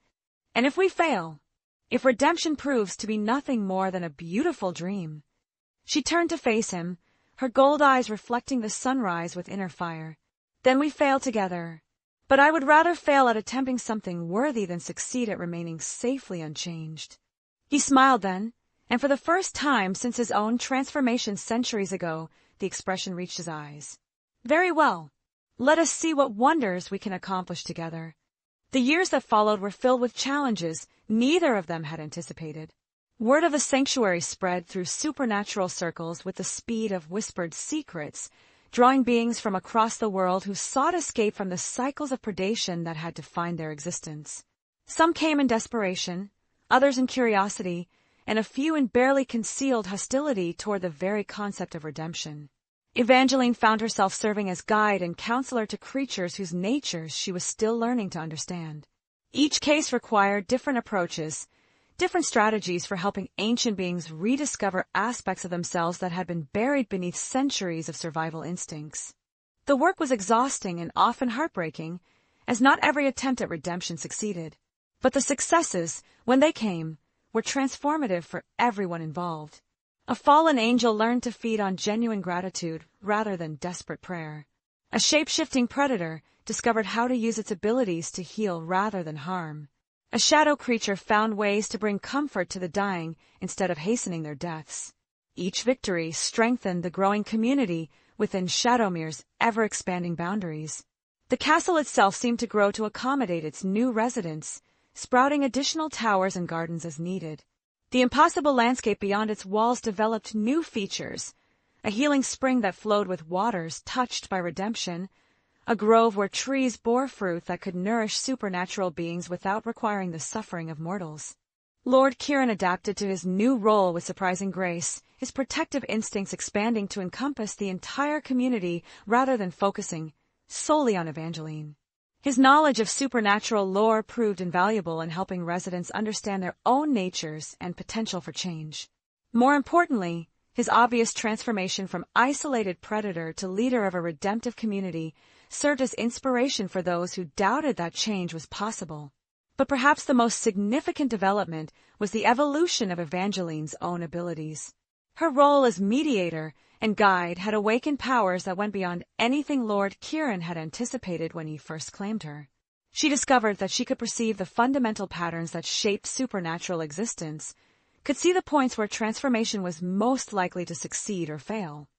And if we fail, if redemption proves to be nothing more than a beautiful dream..." She turned to face him, her gold eyes reflecting the sunrise with inner fire. "Then we fail together. But I would rather fail at attempting something worthy than succeed at remaining safely unchanged." He smiled then, and for the first time since his own transformation centuries ago, the expression reached his eyes. "Very well. Let us see what wonders we can accomplish together." The years that followed were filled with challenges neither of them had anticipated. Word of the sanctuary spread through supernatural circles with the speed of whispered secrets, drawing beings from across the world who sought escape from the cycles of predation that had defined their existence. Some came in desperation, others in curiosity, and a few in barely concealed hostility toward the very concept of redemption. Evangeline found herself serving as guide and counselor to creatures whose natures she was still learning to understand. Each case required different approaches, different strategies for helping ancient beings rediscover aspects of themselves that had been buried beneath centuries of survival instincts. The work was exhausting and often heartbreaking, as not every attempt at redemption succeeded. But the successes, when they came, were transformative for everyone involved. A fallen angel learned to feed on genuine gratitude rather than desperate prayer. A shape-shifting predator discovered how to use its abilities to heal rather than harm. A shadow creature found ways to bring comfort to the dying instead of hastening their deaths. Each victory strengthened the growing community within Shadowmere's ever-expanding boundaries. The castle itself seemed to grow to accommodate its new residents, sprouting additional towers and gardens as needed. The impossible landscape beyond its walls developed new features: a healing spring that flowed with waters touched by redemption, a grove where trees bore fruit that could nourish supernatural beings without requiring the suffering of mortals. Lord Kieran adapted to his new role with surprising grace, his protective instincts expanding to encompass the entire community rather than focusing solely on Evangeline. His knowledge of supernatural lore proved invaluable in helping residents understand their own natures and potential for change. More importantly, his obvious transformation from isolated predator to leader of a redemptive community served as inspiration for those who doubted that change was possible. But perhaps the most significant development was the evolution of Evangeline's own abilities. Her role as mediator and guide had awakened powers that went beyond anything Lord Kieran had anticipated when he first claimed her. She discovered that she could perceive the fundamental patterns that shaped supernatural existence, could see the points where transformation was most likely to succeed or fail.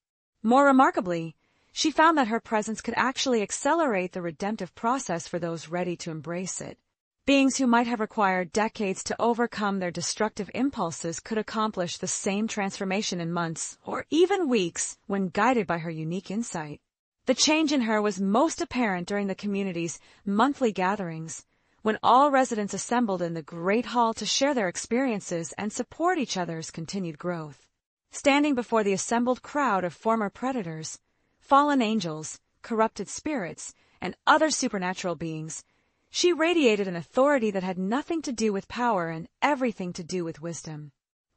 More remarkably, she found that her presence could actually accelerate the redemptive process for those ready to embrace it. Beings who might have required decades to overcome their destructive impulses could accomplish the same transformation in months or even weeks when guided by her unique insight. The change in her was most apparent during the community's monthly gatherings, when all residents assembled in the Great Hall to share their experiences and support each other's continued growth. Standing before the assembled crowd of former predators, fallen angels, corrupted spirits, and other supernatural beings, she radiated an authority that had nothing to do with power and everything to do with wisdom.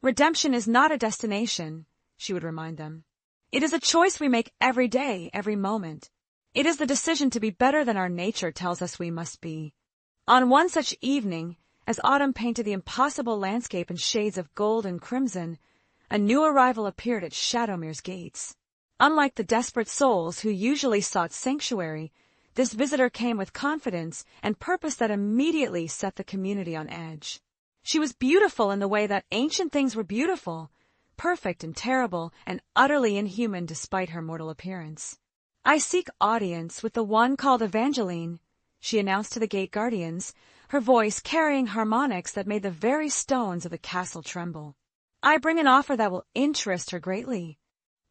Redemption is not a destination, she would remind them. It is a choice we make every day, every moment. It is the decision to be better than our nature tells us we must be. On one such evening, as autumn painted the impossible landscape in shades of gold and crimson, a new arrival appeared at Shadowmere's gates. Unlike the desperate souls who usually sought sanctuary, this visitor came with confidence and purpose that immediately set the community on edge. She was beautiful in the way that ancient things were beautiful, perfect and terrible and utterly inhuman despite her mortal appearance. "I seek audience with the one called Evangeline," she announced to the gate guardians, her voice carrying harmonics that made the very stones of the castle tremble. "I bring an offer that will interest her greatly."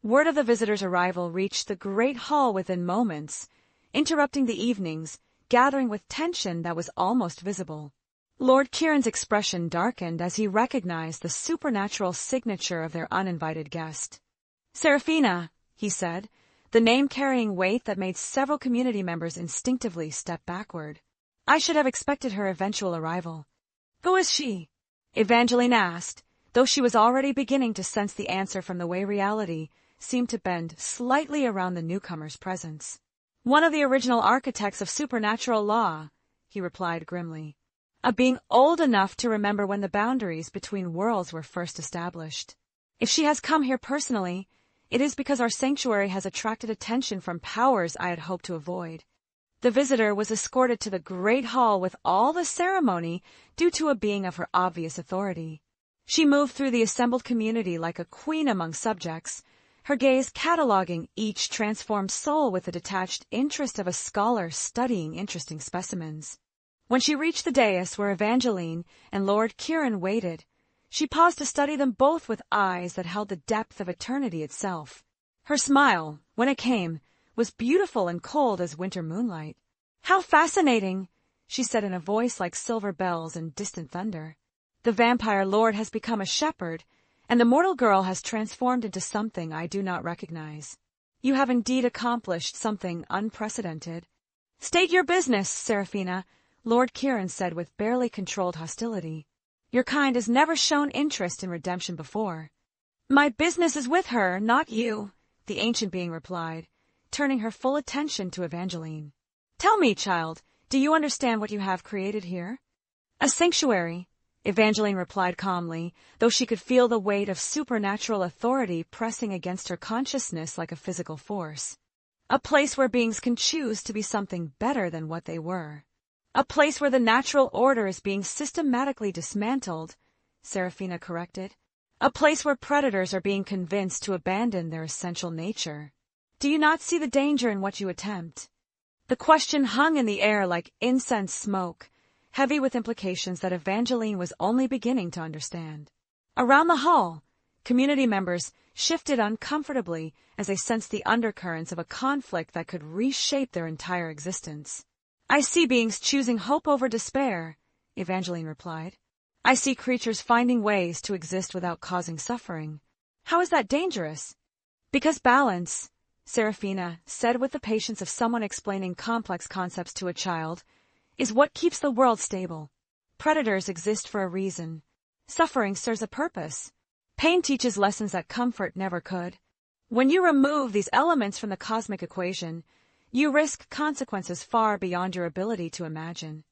Word of the visitor's arrival reached the great hall within moments, interrupting the evenings, gathering with tension that was almost visible. Lord Kieran's expression darkened as he recognized the supernatural signature of their uninvited guest. "Seraphina," he said, the name carrying weight that made several community members instinctively step backward. "I should have expected her eventual arrival." "Who is she?" Evangeline asked, though she was already beginning to sense the answer from the way reality seemed to bend slightly around the newcomer's presence. "One of the original architects of supernatural law," he replied grimly. "A being old enough to remember when the boundaries between worlds were first established. If she has come here personally, it is because our sanctuary has attracted attention from powers I had hoped to avoid." The visitor was escorted to the great hall with all the ceremony due to a being of her obvious authority. She moved through the assembled community like a queen among subjects, her gaze cataloging each transformed soul with the detached interest of a scholar studying interesting specimens. When she reached the dais where Evangeline and Lord Kieran waited, she paused to study them both with eyes that held the depth of eternity itself. Her smile, when it came, was beautiful and cold as winter moonlight. "How fascinating," she said in a voice like silver bells and distant thunder. "The vampire lord has become a shepherd, and the mortal girl has transformed into something I do not recognize. You have indeed accomplished something unprecedented." "State your business, Seraphina," Lord Kieran said with barely controlled hostility. "Your kind has never shown interest in redemption before." "My business is with her, not you," the ancient being replied, turning her full attention to Evangeline. "Tell me, child, do you understand what you have created here?" "A sanctuary," Evangeline replied calmly, though she could feel the weight of supernatural authority pressing against her consciousness like a physical force. "A place where beings can choose to be something better than what they were. A place where the natural order is being systematically dismantled," Seraphina corrected. "A place where predators are being convinced to abandon their essential nature. Do you not see the danger in what you attempt?" The question hung in the air like incense smoke, heavy with implications that Evangeline was only beginning to understand. Around the hall, community members shifted uncomfortably as they sensed the undercurrents of a conflict that could reshape their entire existence. "I see beings choosing hope over despair," Evangeline replied. "I see creatures finding ways to exist without causing suffering. How is that dangerous?" "Because balance," Seraphina said with the patience of someone explaining complex concepts to a child, "is what keeps the world stable. Predators exist for a reason. Suffering serves a purpose. Pain teaches lessons that comfort never could. When you remove these elements from the cosmic equation, you risk consequences far beyond your ability to imagine."